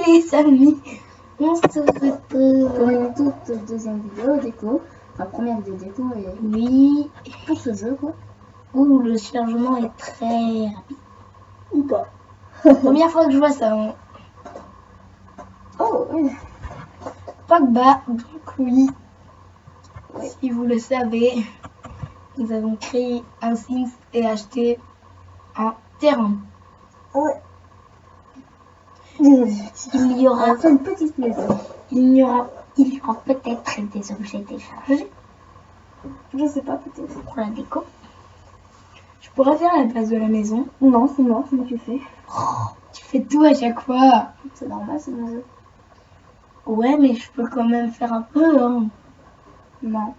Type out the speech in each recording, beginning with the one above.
les amis, on se retrouve pour une toute deuxième vidéo déco. Enfin, première vidéo déco et oui, pour ce jeu quoi. où le chargement est très rapide. Ou pas. Première fois que je vois ça. Hein. Oh oui. Pogba, donc oui, Oui. si vous le savez, nous avons créé un Sims et acheté un terrain. Ouais. Il y On aura, a fait une petite maison. il y aura peut-être des objets téléchargés Je sais pas, peut-être. pour la déco. Je pourrais faire la place de la maison. Non, c'est moi qui fais. Tu fais tout à chaque fois. C'est normal, c'est mon jeu. Ouais, mais je peux quand même faire un peu. Hein. Non.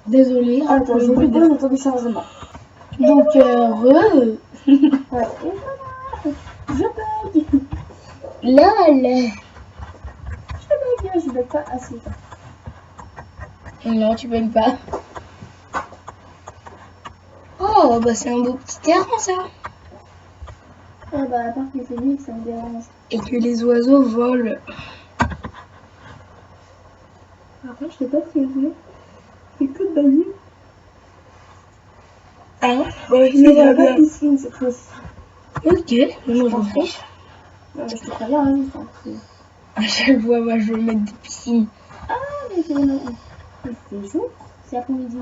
Désolée. Attends, j'ai vu le temps du chargement. Donc, Ouais. Et voilà. Je bug. LOL. Je bug pas assez. Non, tu peux pas. Oh, bah c'est un beau petit terrain ça. Ah bah à part que c'est lui que ça me dérange. Et que les oiseaux volent. Après, je sais pas ce que je veux. C'est que de bailler. Ah, ouais, Il n'y a pas de piscine cette fois-ci. Ok, mais moi je m'en fiche. Non, mais c'est très bien, hein, À chaque fois, moi je veux mettre des piscines. Ah, mais c'est vraiment. C'est chaud, c'est après-midi.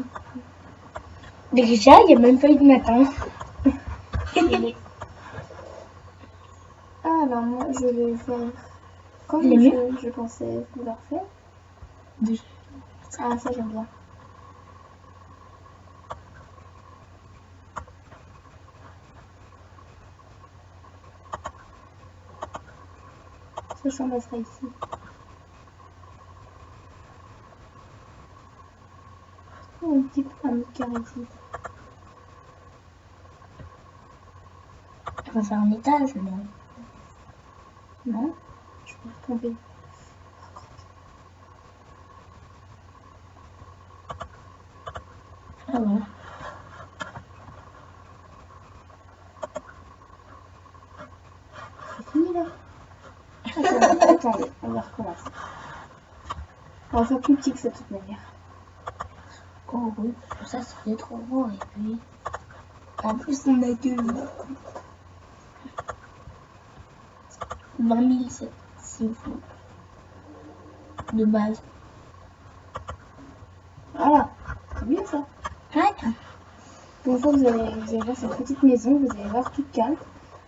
Déjà, il n'y a même pas eu de matin. Ah, alors moi je vais faire comme Les murs je pensais vouloir faire. Déjà. Ah, ça j'aime bien. Ce chambre sera ici. Oh, un petit peu un autre carré ici. On va faire un étage, non? Non, je peux me tromper. Ah bon. C'est fini là. Attendez, on va recommencer. On va faire plus petit que ça de toute manière. Oh oui, ça serait trop beau. Et puis, en plus, on a que 20 000 s'il faut. De base. Voilà, c'est bien ça. Ouais. Pour une fois, vous allez voir cette petite maison, vous allez voir toute calme.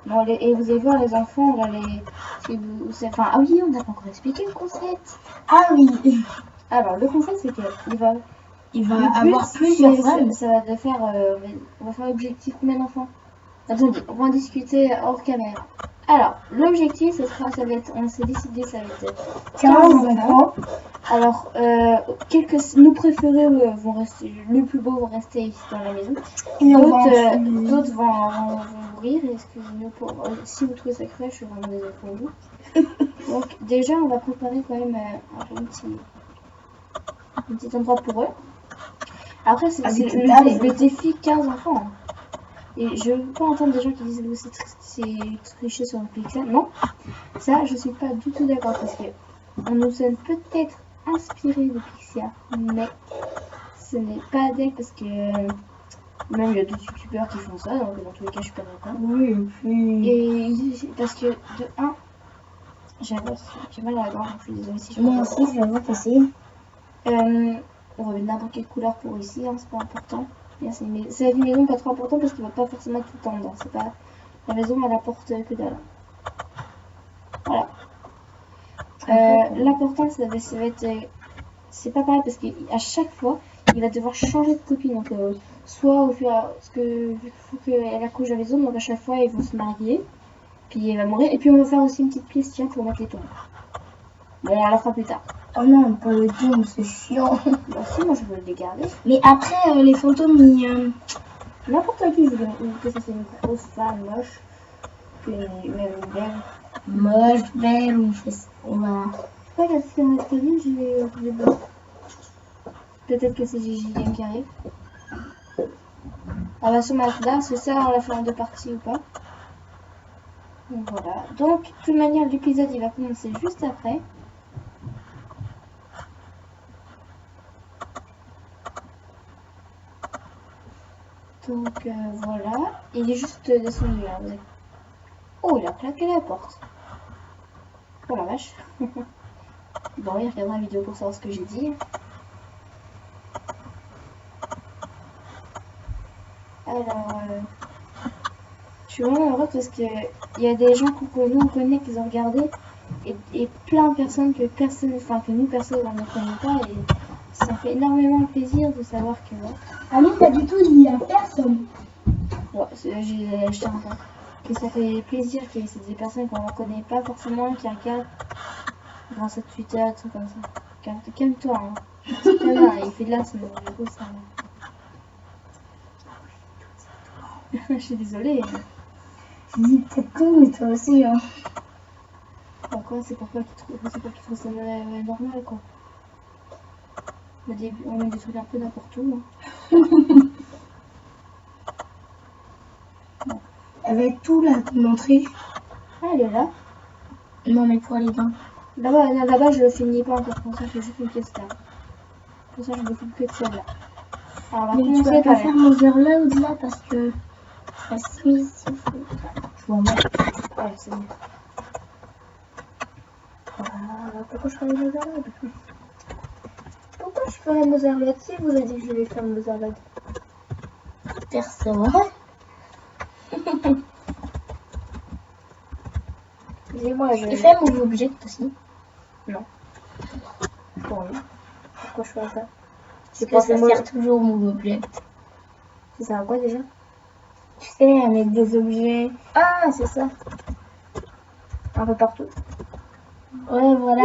Bon, et vous allez voir les enfants, on va les. Enfin, ah oui, on n'a pas encore expliqué le concept. Ah oui. Alors, le concept, c'est qu'il va. Il va Le but, avoir plusieurs femmes. ça va de faire. On va faire l'objectif combien d'enfants? Attendez, on va en discuter hors caméra. Alors, l'objectif, ça va être. On s'est décidé, ça va être 15 enfants. Alors, nos préférés vont rester, les plus beaux vont rester ici dans la maison. D'autres vont mourir. Si vous trouvez ça cruel, je suis vraiment désolée pour vous. Donc, déjà, on va préparer quand même un petit endroit pour eux. Après, c'est le défi 15 enfants. Et je veux pas entendre des gens qui disent que c'est tricher sur un Pixel. Non, ça, je suis pas du tout d'accord parce que on nous sommes peut-être inspiré de Pixia, mais ce n'est pas d'elle parce que même il y a d'autres youtubeurs qui font ça, donc dans tous les cas je suis pas d'accord. Oui, puis. Et parce que de 1, j'ai mal à la gorge, je suis désolée si je Moi aussi, je vais voir passer. on va mettre n'importe quelle couleur pour ici, hein, c'est pas important. C'est une maison pas trop important parce qu'il va pas forcément tout le temps dedans. C'est pas la maison, elle apporte que dalle. Voilà. L'important, ça va être. C'est pas pareil parce qu'à chaque fois, il va devoir changer de copine. Donc, soit au fur et à mesure, parce que faut qu'elle accouche à la maison, donc à chaque fois, ils vont se marier. Puis elle va mourir. Et puis, on va faire aussi une petite pièce, tiens, pour mettre les tombes. Bon, on la fera plus tard. Oh non, pas le tombes, c'est chiant. Bah, si, moi je veux les garder. Mais après, les fantômes, ils. N'importe qui, je veux que ça c'est une grosse femme moche. Que même belle. Moche, belle, on va. Je sais pas qu'elle s'est restée libre, je vais. Peut-être que c'est GJM qui arrive. On va sur là, c'est ça, on l'a fait en 2 parties ou pas. Donc voilà. Donc, de toute manière, l'épisode il va commencer juste après. Donc voilà. Il est juste descendu là. Oh, il a claqué la porte. Oh la vache. Bon, il regardera la vidéo pour savoir ce que j'ai dit. Alors, je suis vraiment heureuse parce que il y a des gens que nous on connaît qui ont regardé et plein de personnes que personne, enfin que nous personne on ne connaît pas et ça fait énormément plaisir de savoir que Ah non, pas du tout, il y a personne. ouais, je tiens à dire que ça fait plaisir qu'il y ait des personnes qu'on ne connaît pas forcément qui regardent grâce à Twitter, des trucs comme ça. Calme-toi, hein. Il fait de l'asthme, du coup ça. Je suis désolée. Tu dis peut-être tout, mais toi aussi, hein. Pourquoi c'est pourquoi qu'ils trouvent ça normal, quoi. Au début, on met des trucs un peu n'importe où. Hein. Avec tout là, ton entrée. Ah, elle est là. Non, mais pour aller dans. Là-bas, je le finis pas encore. Pour ça, je fais juste une pièce là. Pour ça, je me fais que de celle-là. Alors, on va Mais tu commencer vas pas par faire Mother Load là parce que ça s'y je vois mal. ouais, c'est mieux. Pourquoi je ferais Motherload? Pourquoi je ferais Motherload? Si vous avez dit que je vais faire Motherload. Perso. Dis-moi, je. Tu fais Move Object aussi? Non. Pas envie. Pourquoi je ferais ça? Parce que ça sert toujours Move Object. Ça sert à quoi déjà? Tu sais, à mettre des objets. Ah, c'est ça. Un peu partout. Ouais, voilà.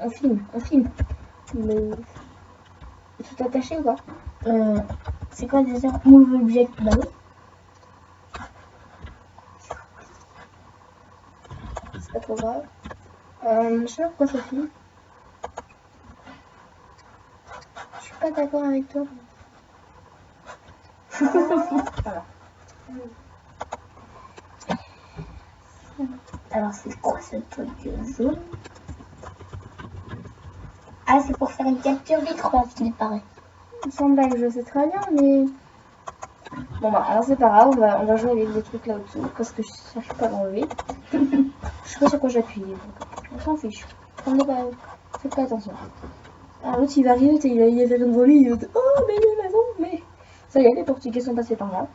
On filme. Mais. Tout attaché ou pas? C'est quoi déjà? Move Object, bah oui. C'est pas trop grave. Je sais pas pourquoi ça filme. Je suis pas d'accord avec toi. Voilà. Alors, c'est quoi ce truc jaune? Ah, c'est pour faire une capture d'écran, ce qu'il paraît. Il semble que je sais très bien, mais. Bon, bah, alors c'est pas grave, on va jouer avec des trucs là au-dessous parce que je cherche pas à l'enlever. Je sais pas sur quoi j'appuie, donc on s'en fiche. Faites pas attention. Alors l'autre il va arriver, il est devant lui, il va dire oh, mais il est maison, mais. Ça y est, les Portugais sont passés par là.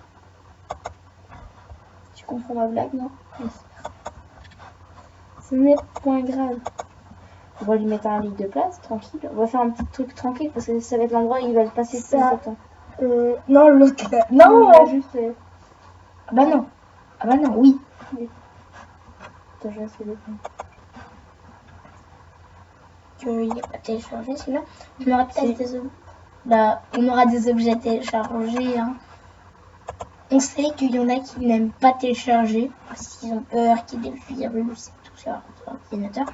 Tu comprends ma blague, non? Oui. Ce n'est point grave. On va lui mettre un lit de place, tranquille. On va faire un petit truc tranquille parce que ça va être l'endroit où il va le passer tout le temps. Non, l'autre. Non, juste. Ah bah non. Ah bah non, oui. Attends, je vais essayer de Il n'est pas téléchargé celui-là. On aura peut-être des objets. Bah, on aura des objets téléchargés. Hein. On sait qu'il y en a qui n'aiment pas télécharger parce qu'ils ont peur qu'il y ait des virus et tout sur leur ordinateur.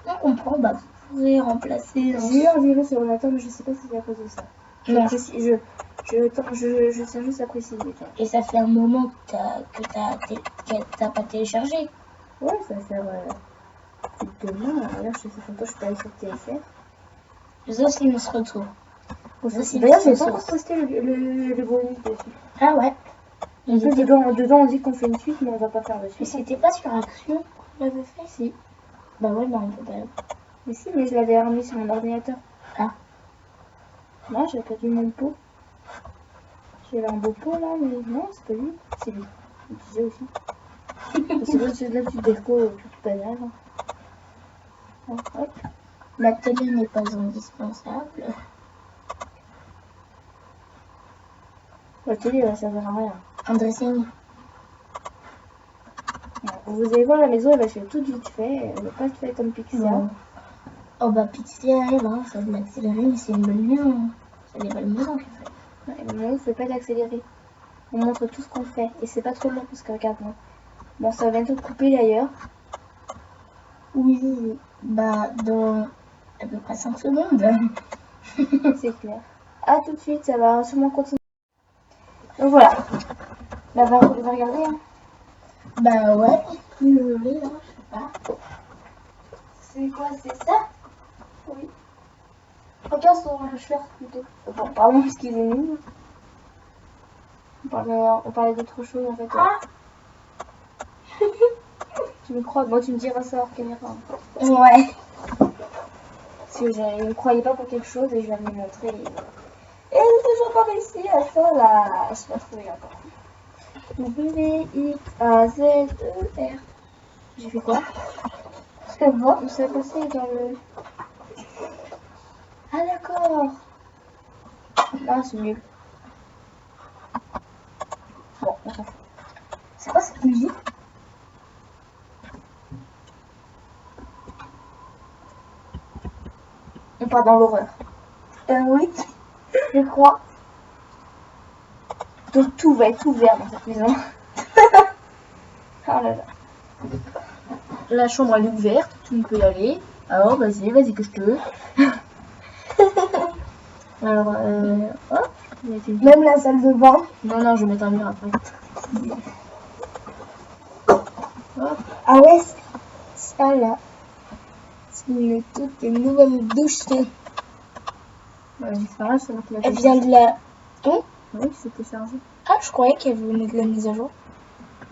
On comprend, bah, vous pourrez remplacer. J'ai eu un virus sur l'ordinateur, mais je sais pas si c'est à cause de ça. Non. Je tiens juste à préciser. Et ça fait un moment que t'as pas téléchargé. Ouais, ça va faire plus de 2 mois. Regarde, je te fais photo, je peux aller sur TSR. Les autres, ils se retrouvent. D'ailleurs, j'ai pas encore posté le bonus dessus. Ah ouais. Dedans, on dit qu'on fait une suite, mais on va pas faire de Mais suite. c'était pas sur Action qu'on l'avait fait? Si. Bah ouais, bah on peut pas. Mais si, mais je l'avais remis sur mon ordinateur. Ah. Moi, j'ai perdu mon pot. J'avais un beau pot là, mais non, c'est pas lui. C'est lui. Je disais aussi. C'est vrai, c'est de la petite déco toute banale. Hop. La télé n'est pas indispensable. La télé, elle va servir à rien. Un dressing. Vous allez voir, la maison, elle va se faire toute vite fait. Elle va pas se faire comme Pixia. Bon. Oh bah Pixia, hein, ça va l'accélérer, mais c'est une bonne maison. C'est des bonnes maisons qu'elle fait. Ouais, mais on ne fait pas d'accélérer. On montre tout ce qu'on fait. Et c'est pas trop long parce que regarde-moi. Bon, ça va bientôt couper d'ailleurs. Oui, bah dans à peu près 5 secondes. C'est clair. A tout de suite, ça va sûrement continuer. Donc voilà. Bah, va regarder. Hein. Bah ouais. Désolée, hein, je sais pas. C'est quoi, c'est ça? Oui. Regarde sur le shirt plutôt. Bon, pardon, excusez-nous. On parlait d'autre chose en fait. Ah. Tu me crois? Moi, tu me diras ça hors caméra. Ouais. Parce que je ne me croyais pas pour quelque chose et je viens de lui montrer. Et j'ai toujours pas réussi à faire la. Je sais pas trouver encore. W-X-A-Z-E-R. J'ai fait quoi? C'est bon. On s'est passé dans le. Ah d'accord. Ah c'est nul. Bon, on s'en fout. C'est quoi cette musique? On part dans l'horreur. Oui. Je crois. Donc tout va être ouvert dans cette maison. Oh là là. La chambre elle est ouverte, tu peux y aller. Alors vas-y que je te. Alors hop. Même la salle de bain. Non, je vais mettre un mur après. Hop. Ah ouais, ça là. C'est une toute nouvelle douche. C'est pas grave, ça va que la Elle vient de la. Oui, c'était chargé. Ah, je croyais qu'elle venait de la mise à jour.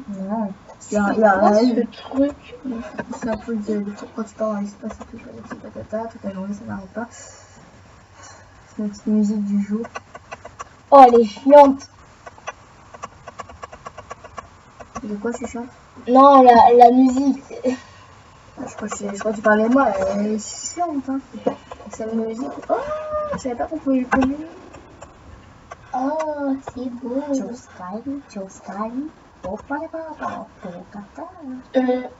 Non. Il y a ce truc. C'est un peu de quand tu pars dans l'espace et tout, patata, toute la journée ça n'arrête pas. C'est une petite musique du jour. Oh, elle est chiante. De quoi tu chantes? Non, la musique. Je crois que tu parlais de moi, elle est chiante, hein. C'est la musique. Oh, je savais pas qu'on pouvait le connaître. Oh, c'est beau.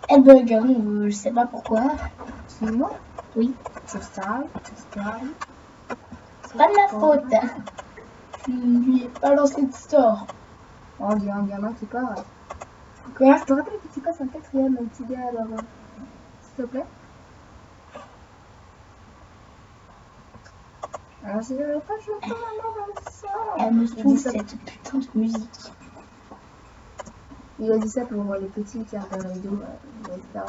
Elle bug, hein, je sais pas pourquoi. C'est moi? Oui. C'est pas de ma faute. Je ne lui ai pas lancé de store. Oh, il y a un gamin qui part. Quoi? Je te rappelle que tu passes un 4ème, mon petit gars, alors. S'il te plaît. Alors, je ne pas, je veux pas maman comme ça. Elle me saoule cette putain de musique. Il a dit ça pour les petits qui regardent la vidéo, etc.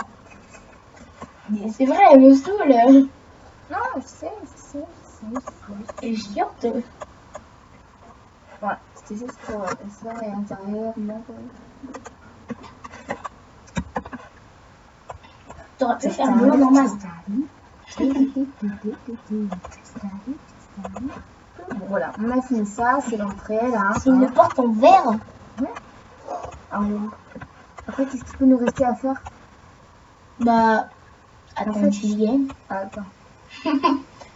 Mais c'est vrai, elle me saoule. Non, je sais. Elle est chiante. Ouais, c'était juste pour ça et l'intérieur, non. T'aurais pu faire bleu normal. Bon, voilà, on a fini ça, c'est l'entrée là. C'est une porte en verre. Ouais. Après, qu'est-ce qu'il peut nous rester à faire? Bah, En attends, fait, tu viens. Attends.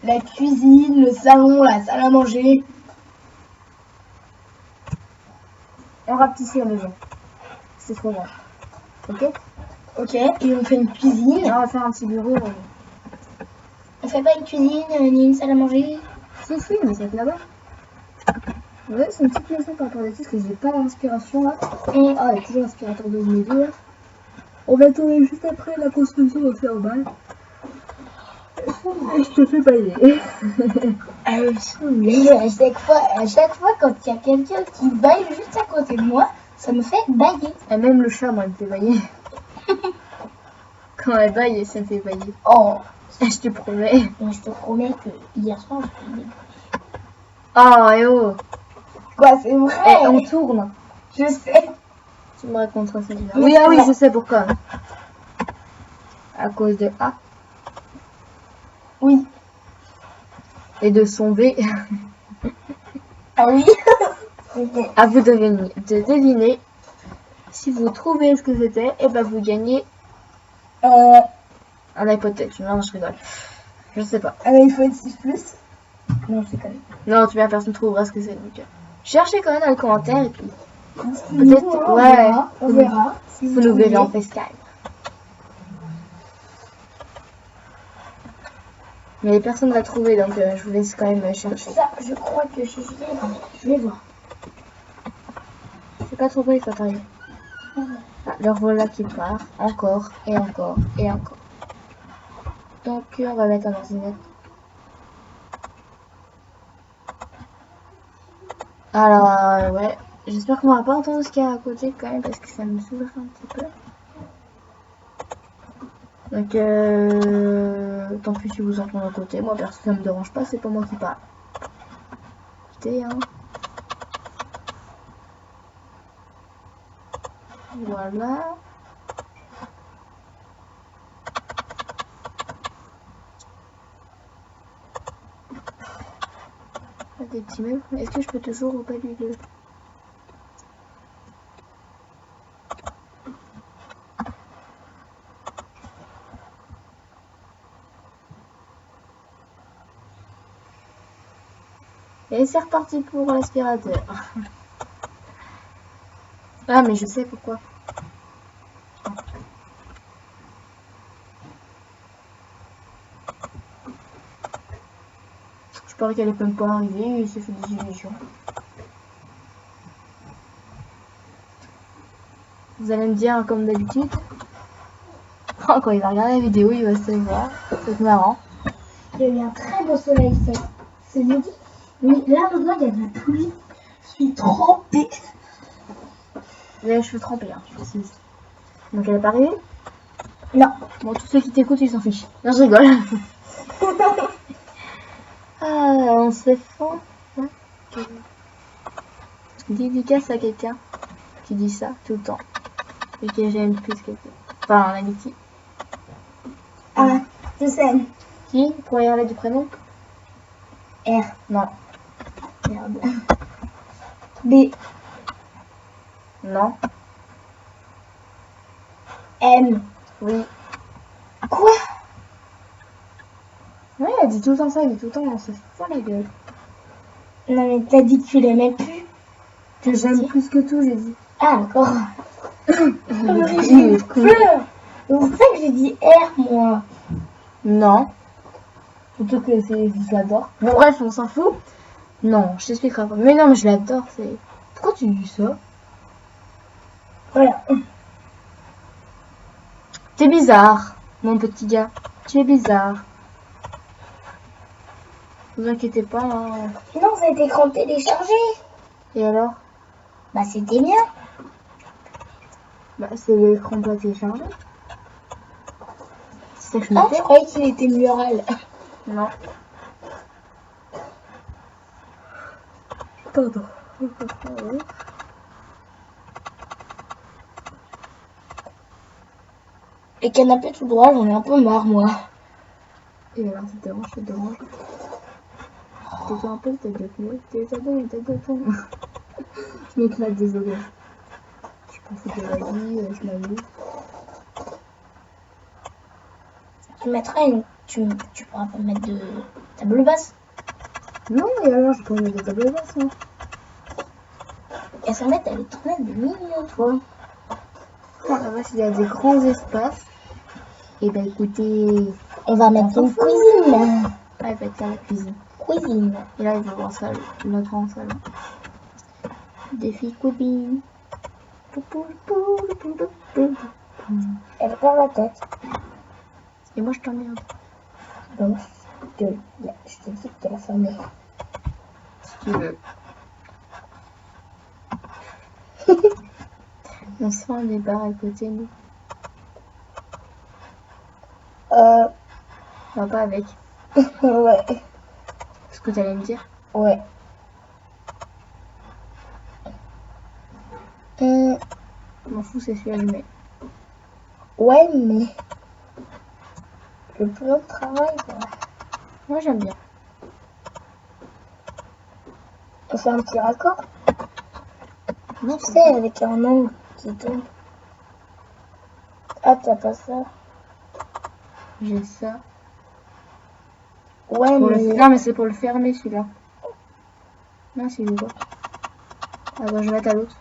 La cuisine, le salon, la salle à manger. On rapetissait la maison. C'est trop grand. Ok? Ok, et on fait une cuisine. Et on va faire un petit bureau. On fait pas une cuisine ni une salle à manger. Si, mais c'est là-bas. Ouais, c'est une petite maison par rapport à parce que j'ai pas l'inspiration là. Et il y a toujours l'aspirateur de mes deux là. On va tourner juste après la construction, on va faire au bal. Et je te fais bailler. Ah oui, à chaque fois quand il y a quelqu'un qui baille juste à côté de moi, ça me fait bailler. Et même le chat, moi, elle me fait bailler. Quand elle baille, ça me fait bailler. Oh, Je te promets. mais je te promets que hier soir, je fais des... Oh, et oh. Quoi, c'est vrai? Et on tourne. Je sais. Tu me raconteras ça. Oui, je sais pourquoi. À cause de A. Oui. Et de son B. Ah oui. À vous de deviner. Si vous trouvez ce que c'était, et ben vous gagnez un iPod Touch. Non, je rigole. Je sais pas. Un iPhone 6 Plus. Non, c'est quand même. Non, personne trouvera ce que c'est. Donc, cherchez quand même dans les commentaires et puis. Peut-être, Ouais. on verra. Si Vous nous verrez en FaceTime. Mais personne ne l'a trouvé, donc je vous laisse quand même chercher. Ça, je crois que je vais voir. C'est pas trop vrai, ça t'arrive. Ah, le voilà qui part. Encore, et encore, et encore. Donc, on va mettre un ordinateur. Alors, ouais. J'espère qu'on va pas entendre ce qu'il y a à côté quand même parce que ça me saoulerait un petit peu. Donc tant pis si vous entendez à côté, moi perso ça me dérange pas, c'est pas moi qui parle. Écoutez, hein. Voilà. Des petits meubles. Est-ce que je peux toujours ou pas lui le... Et c'est reparti pour l'aspirateur. Ah mais je sais pourquoi. Je parie qu'elle est même pas arrivée, il s'est fait des illusions. Vous allez me dire comme d'habitude. Quand il va regarder la vidéo, il va se voir. C'est marrant. Il y a eu un très beau soleil ce midi. Mais là, maintenant, il y a de la pluie. Je suis trempée. J'ai les cheveux trempés, hein, je précise. Donc elle est pas arrivée? Non. Bon, tous ceux qui t'écoutent, ils s'en fichent. Non, je rigole. Ah, on se fond. Hein, dédicace à quelqu'un qui dit ça tout le temps. Et que j'aime plus quelqu'un. Enfin, en amitié. Ah, je sais. Qui? Première lettre du prénom? R. Non. Merde. B. Non. M. Oui. Quoi? Ouais, elle dit tout le temps ça, elle dit tout le temps, on se fout la gueule. Non, mais t'as dit que tu l'aimais plus. Que j'aime plus que tout, j'ai dit. Ah, d'accord. Il J'ai est eu con. peur. C'est pour ça que j'ai dit R, moi. Non. Surtout que je l'adore. Bon, bref, on s'en fout. Non, je t'expliquerai après. Mais non, mais je l'adore, c'est... Pourquoi tu dis ça? Voilà. T'es bizarre, mon petit gars. Tu es bizarre. Ne vous inquiétez pas. Hein. Non, ça a été écran téléchargé. Et alors? Bah, c'était bien. Bah, c'est l'écran pas téléchargé. C'est ça que je me Ah, fais. je croyais qu'il était mural. Non. Pardon. Les canapés tout droit, j'en ai un peu marre, moi. Et alors, ça te dérange, ça te dérange. T'es un peu, t'as de fumée, t'es de fond. Je m'éclate, désolé. Je profite de la vie, je m'amuse. Tu mettras une... Tu pourras pas mettre de table basse. Non, et alors, je peux mettre des tables basses, hein. Et ça met, elle est trop belle, des millions de fois. Ah, la vache, il y a des grands espaces. Et bah écoutez, On va mettre une cuisine. ah, il va être là la cuisine. Cuisine. Et là, il va voir ça, le grand salon. Défi copine. Elle perd la tête. Et moi, je t'emmerde. Donc, je te dis que tu la fermer. Si tu veux. On se fait des bars à côté, nous. On va pas avec. Ouais. Ce que t'allais me dire. Ouais. Je m'en fous, c'est celui-là que je mets. Ouais, mais le plan de travail, quoi. Moi, j'aime bien. On fait un petit raccord. Non, Tu sais, avec un angle qui tourne. Ah, t'as pas ça? j'ai ça. Ouais, Pour mais... Non, mais c'est pour le fermer, celui-là. Non, s'il veut pas. Ah bah, je vais mettre à l'autre.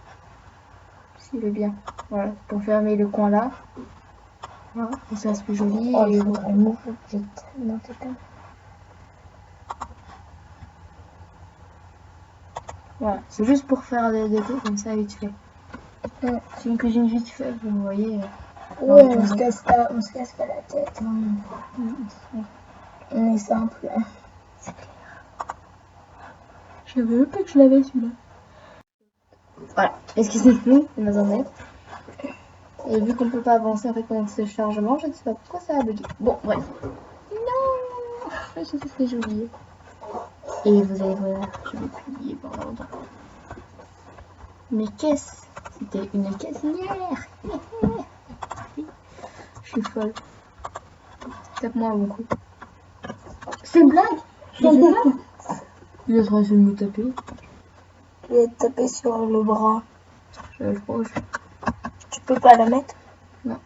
S'il veut bien. Voilà, pour fermer le coin là. Voilà, et ça c'est plus joli. Oh, Et... il faudrait le mouvoir vite. Non, c'est pas... Voilà, c'est juste pour faire des décos comme ça vite fait. Ouais. C'est une cuisine vite fait, vous voyez. Ouais, on se casse pas la tête. Hein. On est simple. Je savais même pas que je l'avais celui-là. Voilà. Excusez-nous, il nous en est. Et vu qu'on peut pas avancer en fait pendant ce chargement, je ne sais pas pourquoi ça a bugué. Bon, bref. Non, je sais ce que j'ai oublié. Et vous allez voir, je vais plier pendant longtemps. Mais qu'est-ce? C'était une caissière. Je suis folle. Tape-moi un bon coup. C'est une blague? C'est une blague? Il est en train de me taper. Je vais te taper sur le bras. Je vais proche. Tu peux pas la mettre? Non.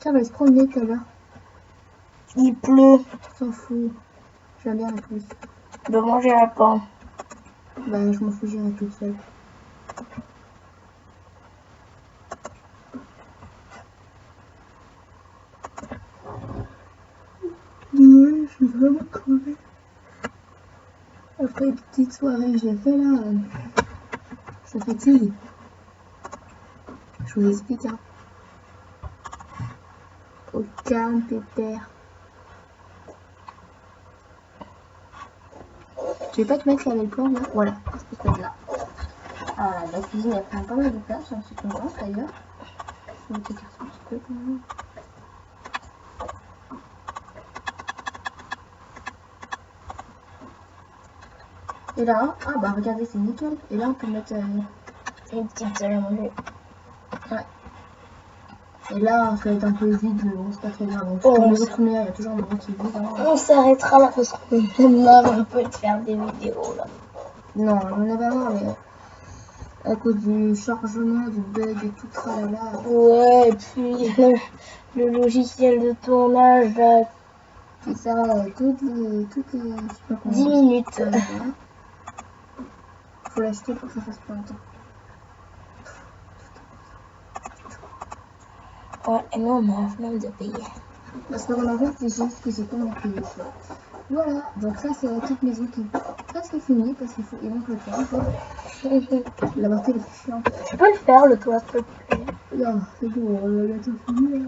Ça va se promener tout à l'heure. Il pleut. S'en fout. J'aime bien la plus. De manger la pomme. Bah, je m'en fous, j'irai toute seule. Ouais, je suis vraiment crevée. Après une petite soirée que j'ai fait là, ça fatigue. Je vous explique, hein. Au calme, pépère. Tu veux pas te mettre la belle plante là? Voilà, ça peut se mettre là. Ah, la cuisine elle prend pas mal de place, j'en suis contente d'ailleurs. Je vais t'écarter un petit peu quand même. Et là, ah bah regardez, c'est nickel. Et là on peut mettre Une petite salle à manger. ouais. Et là, ça va être un peu vide, mais bon, c'est pas très grave. Donc, Oh, comme les ça- autres lumières, il y a toujours un moment qui est vide. Hein. On s'arrêtera là parce qu'on est marre un peu de faire des vidéos là. Non, j'en avais marre, mais à cause du chargement, du bug et tout tralala. Ouais, et puis le logiciel de tournage là, Et ça, toutes les, je sais pas comment 10 on dit. minutes. Voilà. Faut l'acheter pour que ça fasse plus longtemps. Ouais, et nous on a la flemme de payer. Parce que en fait, c'est juste que j'ai pas mon payé. Voilà, donc ça, c'est la petite maison qui est presque finie parce qu'il faut, il manque le toit. En fait. La partie, elle est chiante. Tu peux le faire le toit s'il te plaît. Non, c'est bon, on va bientôt finir.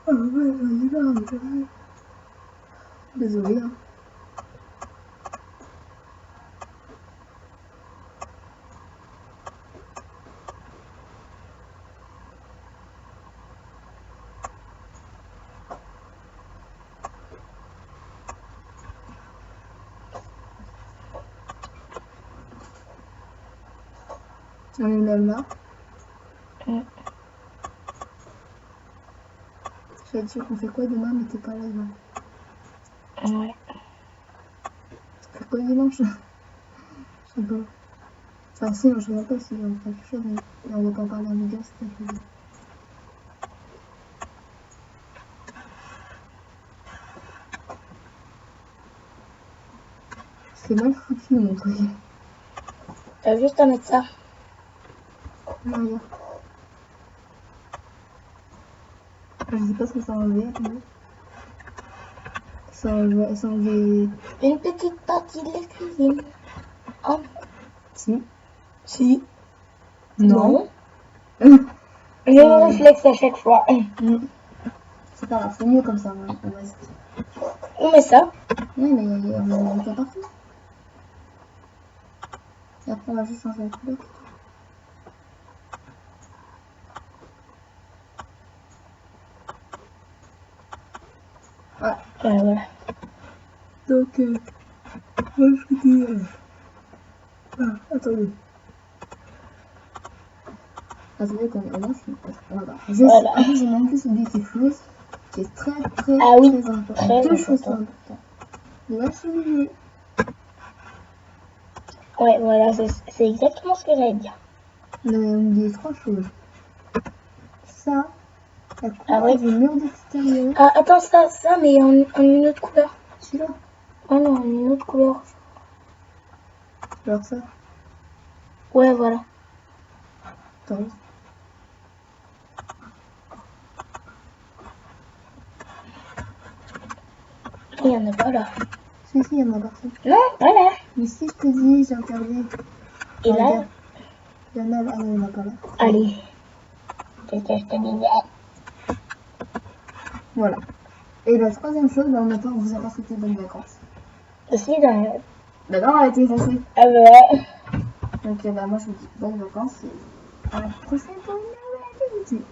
Ah ouais, on y va, on y va. Désolé, hein. On est même là. J'allais te dire qu'on fait quoi demain, mais t'es pas là demain. Ouais. On fait quoi dimanche? Je sais pas. Enfin, si, je sais même pas si on fait quelque chose, mais on va pas en parler en vidéo, c'est pas que je dis. C'est mal foutu mon truc. T'as juste à mettre ça. Non, regarde. Je sais pas ce que ça enlevait, attendez. Ça enlevait... Une petite partie de la cuisine. Oh, Si. si. Non. J'ai le réflexe à chaque fois. C'est pas grave, c'est mieux comme ça, on reste. On met ça. Oui, mais on met pas partout. Et après, on va juste changer la couleur. Voilà. Ouais, voilà. Donc, moi je vous dis... Ah, attendez. Attendez qu'on est au moins, voilà. Voilà. En plus, j'ai même plus oublié quelque chose qui est très Ah oui, très important. très Deux choses important. importantes. La cheminée. Ouais, voilà, c'est exactement ce que j'allais dire. Non, mais on dit trois choses. Ça, la couleur Ah ouais. du mur d'extérieur. Ah, attends, ça, mais en une autre couleur. Celui-là. Oh non, en une autre couleur. Alors ça. Ouais, voilà. Attends. Il n'y en a pas là. Si, il y en a partout. Non, voilà. Mais si je te dis, j'interdis. Et là, il y en a, ah non, il n'y en a pas là. allez. C'est ce que je te disais. Voilà. Et la troisième chose, bah, on vous a pas souhaité bonnes vacances. Aussi, dans Bah non, elle était censée. Ah bah. Donc bah moi je vous dis bonnes vacances et à la prochaine pour une nouvelle activité.